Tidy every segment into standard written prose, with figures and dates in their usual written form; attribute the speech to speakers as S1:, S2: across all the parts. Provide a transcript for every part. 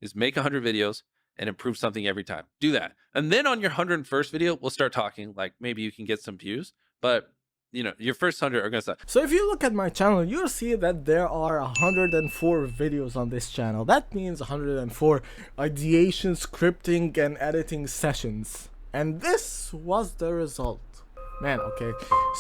S1: is make 100 videos and improve something every time. Do that. And then on your 101st video, we'll start talking. Like maybe you can get some views, but your first 100 are going to suck.
S2: So if you look at my channel, you'll see that there are 104 videos on this channel. That means 104 ideation, scripting, and editing sessions. And this was the result. Man, okay.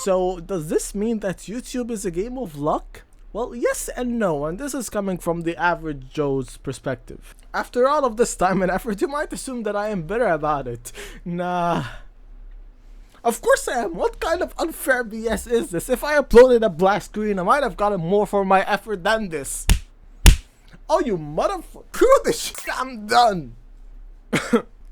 S2: So does this mean that YouTube is a game of luck? Well, yes and no, and this is coming from the average Joe's perspective. After all of this time and effort, you might assume that I am bitter about it. Nah. Of course I am. What kind of unfair BS is this? If I uploaded a black screen, I might have gotten more for my effort than this. Oh, you motherfucker. Screw this shit. I'm done.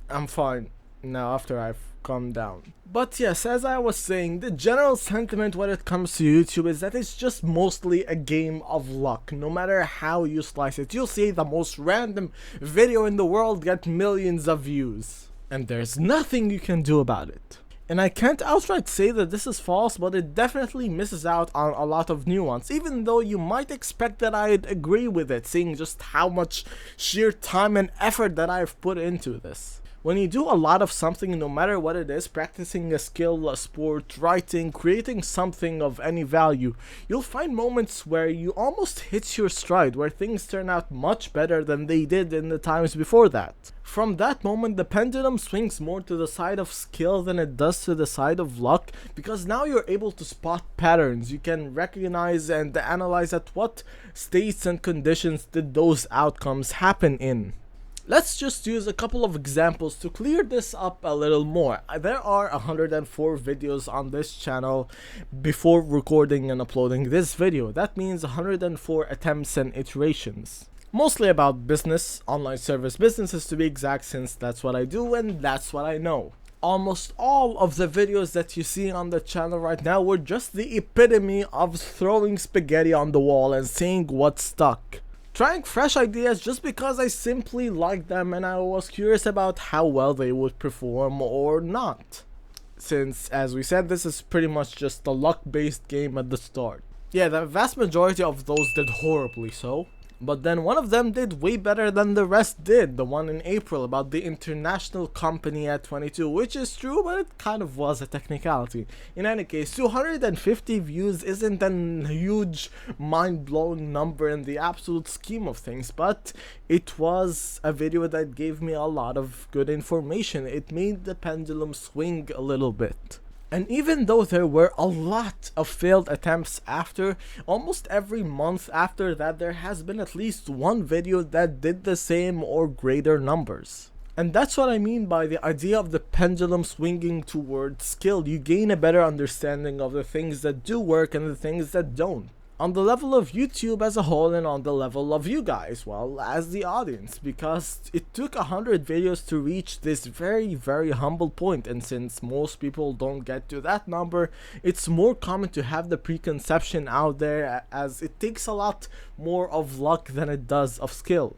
S2: I'm fine now after I've calmed down. But yes, as I was saying, the general sentiment when it comes to YouTube is that it's just mostly a game of luck. No matter how you slice it, you'll see the most random video in the world get millions of views. And there's nothing you can do about it. And I can't outright say that this is false, but it definitely misses out on a lot of nuance, even though you might expect that I'd agree with it, seeing just how much sheer time and effort that I've put into this. When you do a lot of something, no matter what it is, practicing a skill, a sport, writing, creating something of any value, you'll find moments where you almost hit your stride, where things turn out much better than they did in the times before that. From that moment, the pendulum swings more to the side of skill than it does to the side of luck, because now you're able to spot patterns. You can recognize and analyze at what states and conditions did those outcomes happen in. Let's just use a couple of examples to clear this up a little more. There are 104 videos on this channel before recording and uploading this video. That means 104 attempts and iterations. Mostly about business, online service businesses to be exact, since that's what I do and that's what I know. Almost all of the videos that you see on the channel right now were just the epitome of throwing spaghetti on the wall and seeing what stuck. Trying fresh ideas just because I simply liked them and I was curious about how well they would perform or not. Since, as we said, this is pretty much just a luck-based game at the start. Yeah, the vast majority of those did horribly so. But then one of them did way better than the rest did, the one in April about the international company at 22, which is true, but it kind of was a technicality. In any case, 250 views isn't a huge mind-blowing number in the absolute scheme of things, but it was a video that gave me a lot of good information. It made the pendulum swing a little bit. And even though there were a lot of failed attempts after, almost every month after that there has been at least one video that did the same or greater numbers. And that's what I mean by the idea of the pendulum swinging towards skill. You gain a better understanding of the things that do work and the things that don't. On the level of YouTube as a whole and on the level of you guys, well, as the audience, because it took 100 videos to reach this very humble point, and since most people don't get to that number, it's more common to have the preconception out there, as it takes a lot more of luck than it does of skill.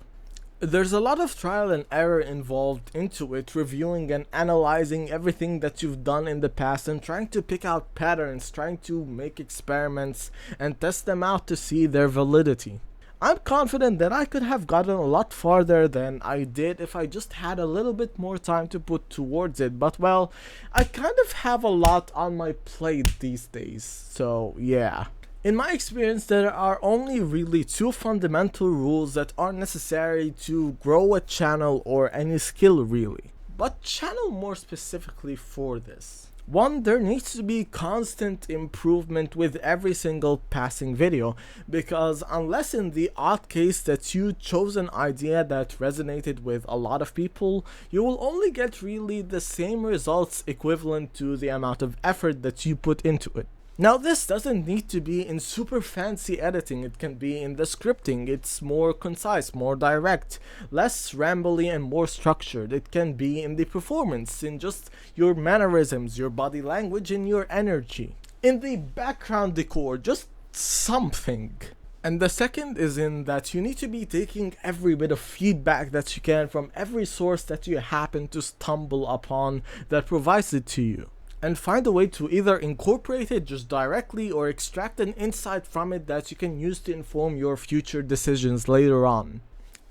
S2: There's a lot of trial and error involved into it, reviewing and analyzing everything that you've done in the past and trying to pick out patterns, trying to make experiments and test them out to see their validity. I'm confident that I could have gotten a lot farther than I did if I just had a little bit more time to put towards it, but well, I kind of have a lot on my plate these days, so yeah. In my experience, there are only really two fundamental rules that are necessary to grow a channel or any skill really, but channel more specifically for this. One, there needs to be constant improvement with every single passing video, because unless in the odd case that you chose an idea that resonated with a lot of people, you will only get really the same results equivalent to the amount of effort that you put into it. Now this doesn't need to be in super fancy editing, it can be in the scripting. It's more concise, more direct, less rambly and more structured. It can be in the performance, in just your mannerisms, your body language and your energy. In the background decor, just something. And the second is in that you need to be taking every bit of feedback that you can from every source that you happen to stumble upon that provides it to you, and find a way to either incorporate it just directly or extract an insight from it that you can use to inform your future decisions later on.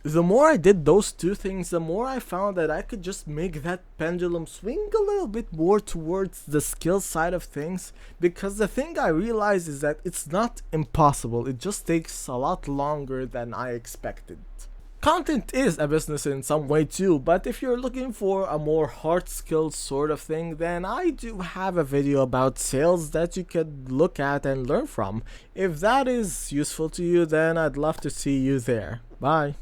S2: The more I did those two things, the more I found that I could just make that pendulum swing a little bit more towards the skill side of things. Because the thing I realized is that it's not impossible, it just takes a lot longer than I expected. Content is a business in some way too, but if you're looking for a more hard skilled sort of thing, then I do have a video about sales that you could look at and learn from. If that is useful to you, then I'd love to see you there. Bye.